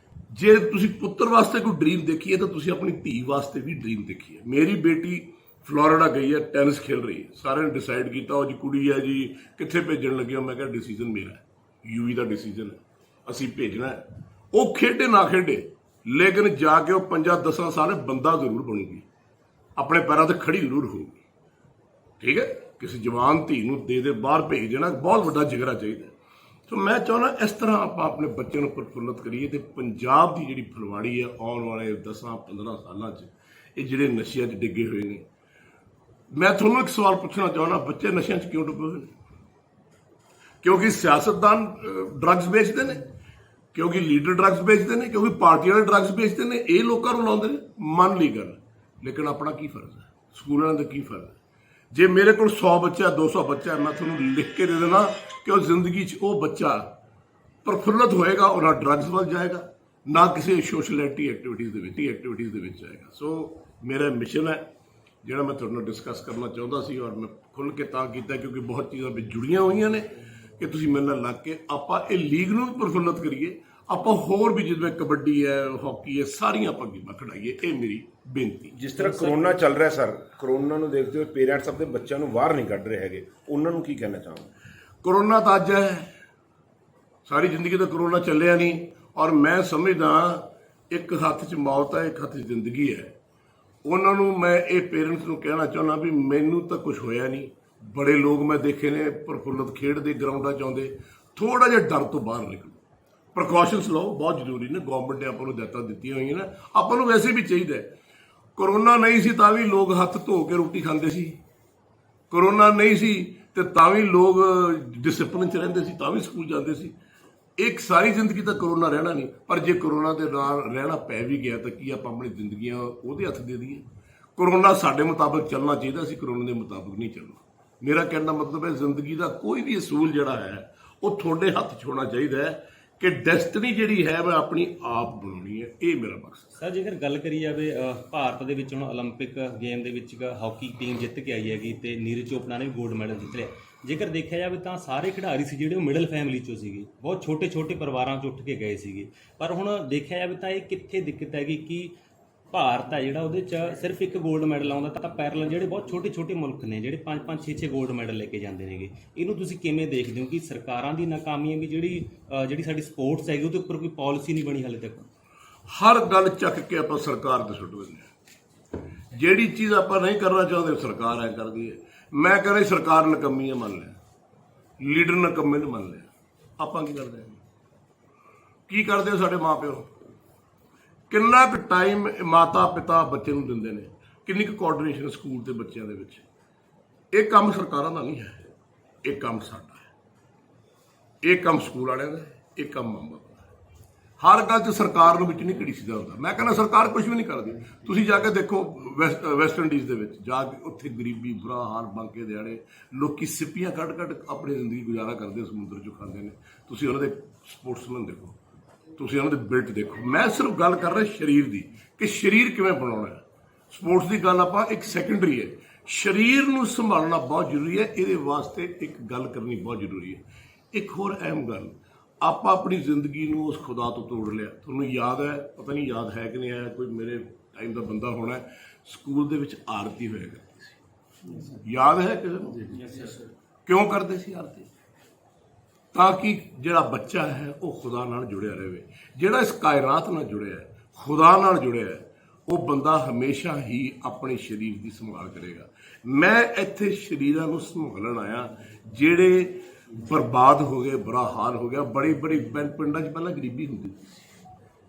ਜੇ ਤੁਸੀਂ ਪੁੱਤਰ ਵਾਸਤੇ ਕੋਈ ਡ੍ਰੀਮ ਦੇਖੀ ਹੈ ਤਾਂ ਤੁਸੀਂ ਆਪਣੀ ਧੀ ਵਾਸਤੇ ਵੀ ਡ੍ਰੀਮ ਦੇਖੀ ਹੈ। ਮੇਰੀ ਬੇਟੀ ਫਲੋਰੀਡਾ ਗਈ ਹੈ, ਟੈਨਿਸ ਖੇਡ ਰਹੀ ਹੈ। ਸਾਰਿਆਂ ਨੇ ਡਿਸਾਈਡ ਕੀਤਾ ਉਹ ਜੀ ਕੁੜੀ ਹੈ ਜੀ, ਕਿੱਥੇ ਭੇਜਣ ਲੱਗੇ ਹੋ? ਮੈਂ ਕਿਹਾ ਡਿਸੀਜਨ ਮੇਰਾ ਹੈ, ਯੂਵੀ ਦਾ ਡਿਸੀਜਨ ਹੈ, ਅਸੀਂ ਭੇਜਣਾ ਹੈ। ਉਹ ਖੇਡੇ ਨਾ ਖੇਡੇ, ਲੇਕਿਨ ਜਾ ਕੇ ਉਹ 5-10 ਸਾਲ ਬੰਦਾ ਜ਼ਰੂਰ ਬਣੂਗੀ, ਆਪਣੇ ਪੈਰਾਂ 'ਤੇ ਖੜੀ ਜ਼ਰੂਰ ਹੋਊਗੀ। ਠੀਕ ਹੈ, ਕਿਸੇ ਜਵਾਨ ਧੀ ਨੂੰ ਦੇ ਬਾਹਰ ਭੇਜ ਦੇਣਾ ਬਹੁਤ ਵੱਡਾ ਜਿਗਰਾ ਚਾਹੀਦਾ। ਸੋ ਮੈਂ ਚਾਹੁੰਦਾ ਇਸ ਤਰ੍ਹਾਂ ਆਪਾਂ ਆਪਣੇ ਬੱਚਿਆਂ ਨੂੰ ਪ੍ਰਫੁੱਲਤ ਕਰੀਏ ਤੇ ਪੰਜਾਬ ਦੀ ਜਿਹੜੀ ਫੁਲਵਾੜੀ ਹੈ ਆਉਣ ਵਾਲੇ 10-15 ਸਾਲਾਂ 'ਚ ਇਹ ਜਿਹੜੇ ਨਸ਼ਿਆਂ 'ਚ ਡਿੱਗੇ ਹੋਏ ਨੇ। ਮੈਂ ਤੁਹਾਨੂੰ ਇੱਕ ਸਵਾਲ ਪੁੱਛਣਾ ਚਾਹੁੰਦਾ, ਬੱਚੇ ਨਸ਼ਿਆਂ 'ਚ ਕਿਉਂ ਡੁੱਬੇ ਹੋਏ ਨੇ? ਕਿਉਂਕਿ ਸਿਆਸਤਦਾਨ ਡਰੱਗਸ ਵੇਚਦੇ ਨੇ, ਕਿਉਂਕਿ ਲੀਡਰ ਡਰੱਗਸ ਵੇਚਦੇ ਨੇ, ਕਿਉਂਕਿ ਪਾਰਟੀਆਂ ਵਾਲੇ ਡਰੱਗਸ ਵੇਚਦੇ ਨੇ। ਇਹ ਲੋਕਾਂ ਨੂੰ ਲਾਉਂਦੇ ਨੇ, ਮੰਨ ਲਈ ਗੱਲ, ਲੇਕਿਨ ਆਪਣਾ ਕੀ ਫਰਜ਼ ਹੈ? ਸਕੂਲਾਂ ਦਾ ਕੀ ਫਰਜ਼ ਹੈ? ਜੇ ਮੇਰੇ ਕੋਲ 100 ਬੱਚਾ 200 ਬੱਚਾ, ਮੈਂ ਤੁਹਾਨੂੰ ਲਿਖ ਕੇ ਦੇ ਦੇਣਾ ਕਿ ਉਹ ਜ਼ਿੰਦਗੀ 'ਚ ਉਹ ਬੱਚਾ ਪ੍ਰਫੁੱਲਤ ਹੋਏਗਾ, ਉਹ ਨਾ ਡਰੱਗਸ ਵੱਲ ਜਾਏਗਾ, ਨਾ ਕਿਸੇ ਸੋਸ਼ਲ ਐਕਟੀਵਿਟੀਜ਼ ਦੇ ਵਿੱਚ ਜਾਏਗਾ। ਸੋ ਮੇਰਾ ਮਿਸ਼ਨ ਹੈ ਜਿਹੜਾ ਮੈਂ ਤੁਹਾਡੇ ਨਾਲ ਡਿਸਕਸ ਕਰਨਾ ਚਾਹੁੰਦਾ ਸੀ, ਔਰ ਮੈਂ ਖੁੱਲ੍ਹ ਕੇ ਤਾਂ ਕੀਤਾ ਕਿਉਂਕਿ ਬਹੁਤ ਚੀਜ਼ਾਂ ਵਿੱਚ ਜੁੜੀਆਂ ਹੋਈਆਂ ਨੇ ਕਿ ਤੁਸੀਂ ਮੇਰੇ ਨਾਲ ਲੱਗ ਕੇ ਆਪਾਂ ਇਹ ਲੀਗ ਨੂੰ ਵੀ ਪ੍ਰਫੁੱਲਤ ਕਰੀਏ। ਆਪਾਂ ਹੋਰ ਵੀ ਜਿਵੇਂ ਕਬੱਡੀ ਹੈ, ਹਾਕੀ ਹੈ, ਸਾਰੀਆਂ ਆਪਾਂ ਗੇਮਾਂ ਖਿਡਾਈਏ। ਇਹ ਮੇਰੀ ਬੇਨਤੀ। ਜਿਸ ਤਰ੍ਹਾਂ ਕਰੋਨਾ ਚੱਲ ਰਿਹਾ ਸਰ, ਕਰੋਨਾ ਨੂੰ ਦੇਖਦੇ ਹੋਏ ਪੇਰੈਂਟਸ ਆਪਣੇ ਬੱਚਿਆਂ ਨੂੰ ਬਾਹਰ ਨਹੀਂ ਕੱਢ ਰਹੇ ਹੈਗੇ, ਉਹਨਾਂ ਨੂੰ ਕੀ ਕਹਿਣਾ ਚਾਹੋਗੇ? ਕਰੋਨਾ ਤਾਂ ਅੱਜ ਹੈ, ਸਾਰੀ ਜ਼ਿੰਦਗੀ ਤਾਂ ਕਰੋਨਾ ਚੱਲਿਆ ਨਹੀਂ। ਔਰ ਮੈਂ ਸਮਝਦਾ ਇੱਕ ਹੱਥ 'ਚ ਮੌਤ ਹੈ, ਇੱਕ ਹੱਥ 'ਚ ਜ਼ਿੰਦਗੀ ਹੈ। ਉਹਨਾਂ ਨੂੰ ਮੈਂ ਇਹ ਪੇਰੈਂਟਸ ਨੂੰ ਕਹਿਣਾ ਚਾਹੁੰਦਾ ਵੀ ਮੈਨੂੰ ਤਾਂ ਕੁਝ ਹੋਇਆ ਨਹੀਂ। ਬੜੇ ਲੋਕ ਮੈਂ ਦੇਖੇ ਨੇ ਪ੍ਰਫੁੱਲਤ ਖੇਡਦੇ, ਗਰਾਊਂਡਾਂ 'ਚ ਆਉਂਦੇ। ਥੋੜ੍ਹਾ ਜਿਹਾ ਡਰ ਤੋਂ ਬਾਹਰ ਨਿਕਲੋ, ਪ੍ਰੀਕਾਸ਼ਨਸ ਲਓ, ਬਹੁਤ ਜ਼ਰੂਰੀ ਨੇ। ਗਵਰਨਮੈਂਟ ਨੇ ਆਪਾਂ ਨੂੰ ਹਦਾਇਤਾਂ ਦਿੱਤੀਆਂ ਹੋਈਆਂ ਨੇ, ਆਪਾਂ ਨੂੰ ਵੈਸੇ ਵੀ ਚਾਹੀਦਾ। ਕਰੋਨਾ ਨਹੀਂ ਸੀ ਤਾਂ ਵੀ ਲੋਕ ਹੱਥ ਧੋ ਕੇ ਰੋਟੀ ਖਾਂਦੇ ਸੀ, ਕਰੋਨਾ ਨਹੀਂ ਸੀ ਤੇ ਤਾਂ ਵੀ ਲੋਕ ਡਿਸਪਲਿਨ 'ਚ ਰਹਿੰਦੇ ਸੀ, ਤਾਂ ਵੀ ਸਕੂਲ ਜਾਂਦੇ ਸੀ। ਇੱਕ ਸਾਰੀ ਜ਼ਿੰਦਗੀ ਤਾਂ ਕਰੋਨਾ ਰਹਿਣਾ ਨਹੀਂ, ਪਰ ਜੇ ਕਰੋਨਾ ਦੇ ਨਾਲ ਰਹਿਣਾ ਪੈ ਵੀ ਗਿਆ ਤਾਂ ਕੀ ਆਪਾਂ ਆਪਣੀ ਜ਼ਿੰਦਗੀਆਂ ਉਹਦੇ ਹੱਥ ਦੇ ਦਈਏ? ਕਰੋਨਾ ਸਾਡੇ ਮੁਤਾਬਕ ਚੱਲਣਾ ਚਾਹੀਦਾ ਸੀ, ਕਰੋਨਾ ਦੇ ਮੁਤਾਬਕ ਨਹੀਂ ਚੱਲਣਾ। ਮੇਰਾ ਕਹਿਣ ਦਾ ਮਤਲਬ ਹੈ ਜ਼ਿੰਦਗੀ ਦਾ ਕੋਈ ਵੀ ਅਸੂਲ ਜਿਹੜਾ ਹੈ ਉਹ ਤੁਹਾਡੇ ਹੱਥ 'ਚ ਹੋਣਾ ਚਾਹੀਦਾ ਹੈ ਕਿ ਡੈਸਟਨੀ ਜਿਹੜੀ ਹੈ ਮੈਂ ਆਪਣੀ ਆਪ ਬਣਾਉਣੀ ਹੈ। ਇਹ ਮੇਰਾ ਮਕਸਦ ਸਰ। ਜੇਕਰ ਗੱਲ ਕਰੀ ਜਾਵੇ ਭਾਰਤ ਦੇ ਵਿੱਚ ਹੁਣ ਓਲੰਪਿਕ ਗੇਮ ਦੇ ਵਿੱਚ ਹਾਕੀ ਟੀਮ ਜਿੱਤ ਕੇ ਆਈ ਹੈਗੀ ਤੇ ਨੀਰਜ ਚੋਪੜਾ ਨੇ ਵੀ ਗੋਲਡ ਮੈਡਲ ਜਿੱਤ ਲਿਆ। ਜੇਕਰ ਦੇਖਿਆ ਜਾਵੇ ਤਾਂ ਸਾਰੇ ਖਿਡਾਰੀ ਸੀ ਜਿਹੜੇ ਉਹ ਮਿਡਲ ਫੈਮਿਲੀ 'ਚੋਂ ਸੀਗੇ, ਬਹੁਤ ਛੋਟੇ ਪਰਿਵਾਰਾਂ 'ਚ ਉੱਠ ਕੇ ਗਏ ਸੀਗੇ। ਪਰ ਹੁਣ ਦੇਖਿਆ ਜਾਵੇ ਤਾਂ ਇਹ ਕਿੱਥੇ ਦਿੱਕਤ ਹੈਗੀ ਕਿ ਭਾਰਤ ਹੈ ਜਿਹੜਾ ਉਹਦੇ 'ਚ ਸਿਰਫ ਇੱਕ ਗੋਲਡ ਮੈਡਲ ਆਉਂਦਾ ਤਾਂ ਪੈਰਲਲ ਜਿਹੜੇ ਬਹੁਤ ਛੋਟੇ ਮੁਲਕ ਨੇ ਜਿਹੜੇ 5-5 6-6 ਗੋਲਡ ਮੈਡਲ ਲੈ ਕੇ ਜਾਂਦੇ ਨੇਗੇ। ਇਹਨੂੰ ਤੁਸੀਂ ਕਿਵੇਂ ਦੇਖਦੇ ਹੋ ਕਿ ਸਰਕਾਰਾਂ ਦੀ ਨਾਕਾਮੀ ਹੈ ਵੀ ਜਿਹੜੀ ਸਾਡੀ ਸਪੋਰਟਸ ਹੈਗੀ ਉਹਦੇ ਉੱਪਰ ਕੋਈ ਪਾਲਿਸੀ ਨਹੀਂ ਬਣੀ ਹਾਲੇ ਤੱਕ? ਹਰ ਗੱਲ ਚੱਕ ਕੇ ਆਪਾਂ ਸਰਕਾਰ ਤੇ ਸੁੱਟ ਦਿੰਦੇ ਹਾਂ। ਜਿਹੜੀ ਚੀਜ਼ ਆਪਾਂ ਨਹੀਂ ਕਰਨਾ ਚਾਹੁੰਦੇ ਸਰਕਾਰ ਐ ਕਰਦੀ ਹੈ। ਮੈਂ ਕਹਿੰਦਾ ਸਰਕਾਰ ਨਕੰਮੀ ਹੈ, ਮੰਨ ਲਿਆ, ਲੀਡਰ ਨਕੰਮੇ ਨੇ ਮੰਨ ਲਿਆ। ਆਪਾਂ ਕੀ ਕਰਦੇ ਹਾਂ? ਕੀ ਕਰਦੇ ਆ ਸਾਡੇ ਮਾਂ ਪਿਓ? ਕਿੰਨਾ ਕੁ ਟਾਈਮ ਮਾਤਾ ਪਿਤਾ ਬੱਚੇ ਨੂੰ ਦਿੰਦੇ ਨੇ, ਕਿੰਨੀ ਕੁ ਕੋਆਰਡੀਨੇਸ਼ਨ ਸਕੂਲ ਤੇ ਬੱਚਿਆਂ ਦੇ ਵਿੱਚ? ਇਹ ਕੰਮ ਸਰਕਾਰਾਂ ਦਾ ਨਹੀਂ ਹੈ, ਇਹ ਕੰਮ ਸਾਡਾ ਹੈ, ਇਹ ਕੰਮ ਸਕੂਲ ਵਾਲਿਆਂ ਦਾ, ਇਹ ਕੰਮ ਮਾਂ ਬਾਪ ਦਾ। ਹਰ ਗੱਲ 'ਚ ਸਰਕਾਰ ਨੂੰ ਵਿੱਚ ਨਹੀਂ ਘੜੀਸਦਾ ਹੁੰਦਾ। ਮੈਂ ਕਹਿੰਦਾ ਸਰਕਾਰ ਕੁਝ ਵੀ ਨਹੀਂ ਕਰਦੀ। ਤੁਸੀਂ ਜਾ ਕੇ ਦੇਖੋ ਵੈਸਟ ਇੰਡੀਜ਼ ਦੇ ਵਿੱਚ ਜਾ ਕੇ, ਉੱਥੇ ਗਰੀਬੀ, ਬੁਰਾ ਹਾਲ, ਬਾਂਕੇ ਦਿਹਾੜੇ, ਲੋਕੀ ਸਿੱਪੀਆਂ ਕੱਢ ਆਪਣੀ ਜ਼ਿੰਦਗੀ ਗੁਜ਼ਾਰਾ ਕਰਦੇ, ਸਮੁੰਦਰ 'ਚੋਂ ਖਾਂਦੇ ਨੇ। ਤੁਸੀਂ ਉਹਨਾਂ ਦੇ ਸਪੋਰਟਸਮੈਨ ਦੇਖੋ, ਤੁਸੀਂ ਉਹਨਾਂ ਦੇ ਬਿਲਟ ਦੇਖੋ। ਮੈਂ ਸਿਰਫ ਗੱਲ ਕਰ ਰਿਹਾ ਸਰੀਰ ਦੀ ਕਿ ਸਰੀਰ ਕਿਵੇਂ ਬਣਾਉਣਾ ਹੈ। ਸਪੋਰਟਸ ਦੀ ਗੱਲ ਆਪਾਂ ਇੱਕ ਸੈਕੰਡਰੀ ਹੈ। ਸਰੀਰ ਨੂੰ ਸੰਭਾਲਣਾ ਬਹੁਤ ਜ਼ਰੂਰੀ ਹੈ। ਇਹਦੇ ਵਾਸਤੇ ਇੱਕ ਗੱਲ ਕਰਨੀ ਬਹੁਤ ਜ਼ਰੂਰੀ ਹੈ। ਇੱਕ ਹੋਰ ਅਹਿਮ ਗੱਲ, ਆਪਾਂ ਆਪਣੀ ਜ਼ਿੰਦਗੀ ਨੂੰ ਉਸ ਖੁਦਾ ਤੋਂ ਤੋੜ ਲਿਆ। ਤੁਹਾਨੂੰ ਯਾਦ ਹੈ, ਪਤਾ ਨਹੀਂ ਯਾਦ ਹੈ ਕਿ ਨਹੀਂ ਹੈ, ਕੋਈ ਮੇਰੇ ਟਾਈਮ ਦਾ ਬੰਦਾ ਹੋਣਾ, ਸਕੂਲ ਦੇ ਵਿੱਚ ਆਰਤੀ ਹੋਇਆ ਕਰਦੀ ਸੀ। ਯਾਦ ਹੈ ਕਿਸੇ ਨੂੰ? ਕਿਉਂ ਕਰਦੇ ਸੀ ਆਰਤੀ? ਤਾਂ ਕਿ ਜਿਹੜਾ ਬੱਚਾ ਹੈ ਉਹ ਖੁਦਾ ਨਾਲ ਜੁੜਿਆ ਰਹੇ। ਜਿਹੜਾ ਇਸ ਕਾਇਨਾਤ ਨਾਲ ਜੁੜਿਆ ਹੈ, ਖੁਦਾ ਨਾਲ ਜੁੜਿਆ ਹੈ, ਉਹ ਬੰਦਾ ਹਮੇਸ਼ਾ ਹੀ ਆਪਣੇ ਸਰੀਰ ਦੀ ਸੰਭਾਲ ਕਰੇਗਾ। ਮੈਂ ਇੱਥੇ ਸਰੀਰਾਂ ਨੂੰ ਸੰਭਾਲਣ ਆਇਆ ਜਿਹੜੇ ਬਰਬਾਦ ਹੋ ਗਏ, ਬੁਰਾ ਹਾਲ ਹੋ ਗਿਆ। ਬੜੀ ਪਿੰਡਾਂ 'ਚ ਪਹਿਲਾਂ ਗਰੀਬੀ ਹੁੰਦੀ ਸੀ,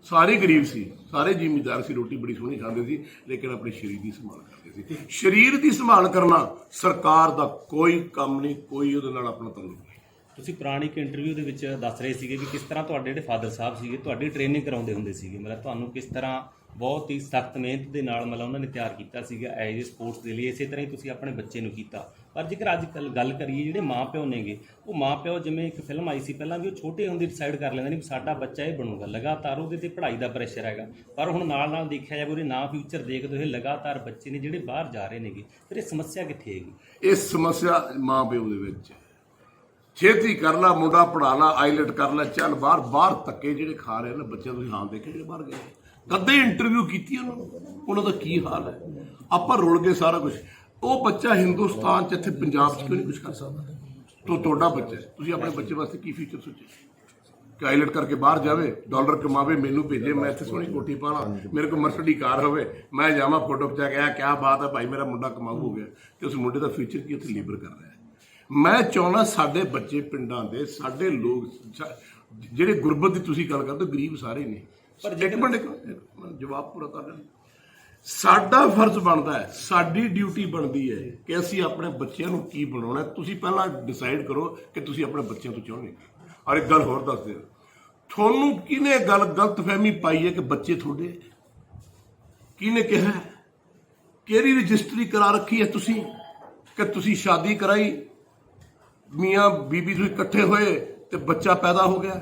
ਸਾਰੇ ਗਰੀਬ ਸੀ, ਸਾਰੇ ਜ਼ਿਮੀਂਦਾਰ ਸੀ, ਰੋਟੀ ਬੜੀ ਸੋਹਣੀ ਖਾਂਦੇ ਸੀ, ਲੇਕਿਨ ਆਪਣੇ ਸਰੀਰ ਦੀ ਸੰਭਾਲ ਕਰਦੇ ਸੀ। ਸਰੀਰ ਦੀ ਸੰਭਾਲ ਕਰਨਾ ਸਰਕਾਰ ਦਾ ਕੋਈ ਕੰਮ ਨਹੀਂ, ਕੋਈ ਉਹਦੇ ਨਾਲ ਆਪਣਾ ਤਾਲੁਕ ਨਹੀਂ। ਤੁਸੀਂ ਪੁਰਾਣੀ ਇੱਕ ਇੰਟਰਵਿਊ ਦੇ ਵਿੱਚ ਦੱਸ ਰਹੇ ਸੀਗੇ ਵੀ ਕਿਸ ਤਰ੍ਹਾਂ ਤੁਹਾਡੇ ਜਿਹੜੇ ਫਾਦਰ ਸਾਹਿਬ ਸੀਗੇ ਤੁਹਾਡੀ ਟ੍ਰੇਨਿੰਗ ਕਰਾਉਂਦੇ ਹੁੰਦੇ ਸੀਗੇ, ਮਤਲਬ ਤੁਹਾਨੂੰ ਕਿਸ ਤਰ੍ਹਾਂ ਬਹੁਤ ਹੀ ਸਖਤ ਮਿਹਨਤ ਦੇ ਨਾਲ ਮਤਲਬ ਉਹਨਾਂ ਨੇ ਤਿਆਰ ਕੀਤਾ ਸੀਗਾ ਐਜ਼ ਏ ਸਪੋਰਟਸ ਦੇ ਲਈ। ਇਸੇ ਤਰ੍ਹਾਂ ਹੀ ਤੁਸੀਂ ਆਪਣੇ ਬੱਚੇ ਨੂੰ ਕੀਤਾ। ਪਰ ਜੇਕਰ ਅੱਜ ਕੱਲ੍ਹ ਗੱਲ ਕਰੀਏ ਜਿਹੜੇ ਮਾਂ ਪਿਓ ਨੇਗੇ, ਉਹ ਮਾਂ ਪਿਓ ਜਿਵੇਂ ਇੱਕ ਫਿਲਮ ਆਈ ਸੀ ਪਹਿਲਾਂ ਵੀ, ਉਹ ਛੋਟੇ ਹੁੰਦੇ ਡਿਸਾਈਡ ਕਰ ਲੈਂਦੇ ਨੇ ਵੀ ਸਾਡਾ ਬੱਚਾ ਇਹ ਬਣੂਗਾ, ਲਗਾਤਾਰ ਉਹਦੇ 'ਤੇ ਪੜ੍ਹਾਈ ਦਾ ਪ੍ਰੈਸ਼ਰ ਹੈਗਾ। ਪਰ ਹੁਣ ਨਾਲ ਦੇਖਿਆ ਜਾਵੇ ਉਹਦੇ ਨਾ ਫਿਊਚਰ ਦੇਖਦੇ ਹੋਏ ਲਗਾਤਾਰ ਬੱਚੇ ਨੇ ਜਿਹੜੇ ਬਾਹਰ ਜਾ ਰਹੇ ਨੇਗੇ, ਫਿਰ ਇਹ ਸਮੱਸਿਆ ਕਿੱਥੇ ਹੈਗੀ? ਇਹ ਸਮੱਸਿਆ ਮਾਂ ਪਿਓ ਦੇ ਵਿੱਚ ਹੈ। ਛੇਤੀ ਕਰ ਲਾ, ਮੁੰਡਾ ਪੜਾ ਲਾ, ਆਈਲੈਟ ਕਰ ਲੈ, ਚੱਲ ਬਾਹਰ। ਬਾਹਰ ਧੱਕੇ ਜਿਹੜੇ ਖਾ ਰਹੇ ਨੇ ਬੱਚੇ, ਤੁਸੀਂ ਹਾਲ ਦੇਖੇ ਜਿਹੜੇ ਬਾਹਰ ਗਏ, ਕਦੇ ਇੰਟਰਵਿਊ ਕੀਤੀ ਉਹਨਾਂ ਦਾ ਕੀ ਹਾਲ ਹੈ। ਆਪਾਂ ਰੁਲ ਗਏ ਸਾਰਾ ਕੁਝ। ਉਹ ਬੱਚਾ ਹਿੰਦੁਸਤਾਨ 'ਚ ਇੱਥੇ ਪੰਜਾਬ 'ਚ ਕਿਉਂ ਨਹੀਂ ਕੁਝ ਕਰ ਸਕਦਾ? ਤੁਹਾਡਾ ਬੱਚਾ ਹੈ, ਤੁਸੀਂ ਆਪਣੇ ਬੱਚੇ ਵਾਸਤੇ ਕੀ ਫਿਊਚਰ ਸੋਚੇ ਕਿ ਆਈਲੈਟ ਕਰਕੇ ਬਾਹਰ ਜਾਵੇ, ਡਾਲਰ ਕਮਾਵੇ, ਮੈਨੂੰ ਭੇਜੇ, ਮੈਂ ਇੱਥੇ ਸੋਹਣੀ ਕੋਠੀ ਪਾਣਾ, ਮੇਰੇ ਕੋਲ ਮਰਸਡੀ ਕਾਰ ਹੋਵੇ, ਮੈਂ ਜਾਵਾਂ ਫੋਟੋ ਖਿਚਾ ਕੇ, ਕਿਆ ਬਾਤ ਹੈ ਭਾਈ, ਮੇਰਾ ਮੁੰਡਾ ਕਮਾਊ ਹੋ ਗਿਆ। ਤੇ ਉਸ ਮੁੰਡੇ ਦਾ ਫਿਊਚਰ ਕੀ ਉੱਥੇ ਲੀਬਰ ਕਰ ਰਿਹਾ ਹੈ। ਮੈਂ ਚਾਹੁੰਦਾ ਸਾਡੇ ਬੱਚੇ ਪਿੰਡਾਂ ਦੇ, ਸਾਡੇ ਲੋਕ ਜਿਹੜੇ ਗੁਰਬਤ ਦੀ ਤੁਸੀਂ ਗੱਲ ਕਰਦੇ, ਗਰੀਬ ਸਾਰੇ ਨੇ। ਪਰ ਇੱਕ ਮਿੰਟ ਜਵਾਬ ਪੂਰਾ ਕਰ ਲੈਣ। ਸਾਡਾ ਫਰਜ਼ ਬਣਦਾ ਹੈ, ਸਾਡੀ ਡਿਊਟੀ ਬਣਦੀ ਹੈ ਕਿ ਅਸੀਂ ਆਪਣੇ ਬੱਚਿਆਂ ਨੂੰ ਕੀ ਬਣਾਉਣਾ। ਤੁਸੀਂ ਪਹਿਲਾਂ ਡਿਸਾਈਡ ਕਰੋ ਕਿ ਤੁਸੀਂ ਆਪਣੇ ਬੱਚਿਆਂ ਤੋਂ ਚਾਹੁੰਦੇ। ਔਰ ਇੱਕ ਗੱਲ ਹੋਰ ਦੱਸ ਦਿਓ, ਤੁਹਾਨੂੰ ਕਿਹਨੇ ਗੱਲ ਗਲਤਫਹਿਮੀ ਪਾਈ ਹੈ ਕਿ ਬੱਚੇ ਤੁਹਾਡੇ? ਕਿਹਨੇ ਕਿਹਾ? ਕਿਹੜੀ ਰਜਿਸਟਰੀ ਕਰਾ ਰੱਖੀ ਹੈ ਤੁਸੀਂ ਕਿ ਤੁਸੀਂ ਸ਼ਾਦੀ ਕਰਾਈ, ਮੀਆਂ ਬੀਬੀ ਤੁਸੀਂ ਇਕੱਠੇ ਹੋਏ ਤੇ ਬੱਚਾ ਪੈਦਾ ਹੋ ਗਿਆ?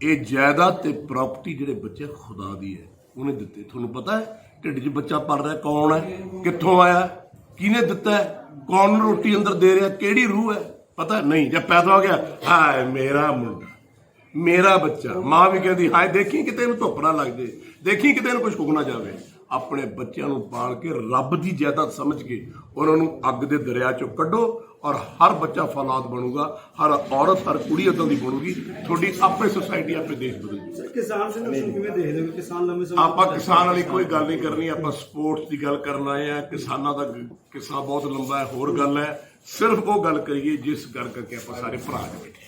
ਇਹ ਜਾਇਦਾਦ ਤੇ ਪ੍ਰਾਪਰਟੀ ਜਿਹੜੇ ਬੱਚੇ ਖੁਦਾ ਦੀ ਹੈ, ਉਹਨੇ ਦਿੱਤੇ। ਤੁਹਾਨੂੰ ਪਤਾ ਹੈ ਢਿੱਡ 'ਚ ਬੱਚਾ ਪਲ ਰਿਹਾ ਕੌਣ ਹੈ, ਕਿੱਥੋਂ ਆਇਆ, ਕਿਹਨੇ ਦਿੱਤਾ ਹੈ, ਕੌਣ ਰੋਟੀ ਅੰਦਰ ਦੇ ਰਿਹਾ, ਕਿਹੜੀ ਰੂਹ ਹੈ, ਪਤਾ ਨਹੀਂ। ਜਦ ਪੈਦਾ ਹੋ ਗਿਆ, ਹਾਏ ਮੇਰਾ ਮੁੰਡਾ, ਮੇਰਾ ਬੱਚਾ, ਮਾਂ ਵੀ ਕਹਿੰਦੀ ਹਾਏ ਦੇਖੀ ਕਿਤੇ ਇਹਨੂੰ ਧੁੱਪ ਨਾ ਲੱਗ ਜੇ, ਦੇਖੀ ਕਿਤੇ ਇਹਨੂੰ ਕੁਝ ਕੁੱਕ ਨਾ ਜਾਵੇ। ਆਪਣੇ ਬੱਚਿਆਂ ਨੂੰ ਪਾਲ ਕੇ ਰੱਬ ਦੀ ਜਾਇਦਾਦ ਸਮਝ ਕੇ ਉਹਨਾਂ ਨੂੰ ਅੱਗ ਦੇ ਦਰਿਆ 'ਚੋਂ ਕੱਢੋ, ਔਰ ਹਰ ਬੱਚਾ ਫੌਲਾਦ ਬਣੂਗਾ, ਹਰ ਔਰਤ, ਹਰ ਕੁੜੀ ਉਦਾਂ ਦੀ ਬਣੂਗੀ। ਤੁਹਾਡੀ ਆਪੇ ਸੁਸਾਇਟੀ, ਆਪੇ ਦੇਸ਼ ਬਦਲ ਜੂ। ਕਿਸਾਨ ਸੰਘਰਸ਼ ਨੂੰ ਕਿਵੇਂ ਦੇਖਦੇ ਹੋ? ਕਿਸਾਨ ਲੰਮੇ ਸਮੇਂ ਆਪਾਂ ਕਿਸਾਨ ਵਾਲੀ ਕੋਈ ਗੱਲ ਨਹੀਂ ਕਰਨੀ, ਆਪਾਂ ਸਪੋਰਟਸ ਦੀ ਗੱਲ ਕਰਨ ਆਏ ਆ। ਕਿਸਾਨਾਂ ਦਾ ਕਿੱਸਾ ਬਹੁਤ ਲੰਬਾ ਹੈ, ਹੋਰ ਗੱਲ ਹੈ। ਸਿਰਫ ਉਹ ਗੱਲ ਕਰੀਏ ਜਿਸ ਗੱਲ ਕਰਕੇ ਆਪਾਂ ਸਾਰੇ ਭਰਾ ਬੈਠੇ।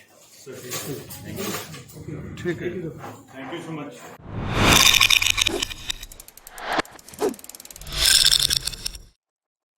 ਠੀਕ ਹੈ। Thank you so much.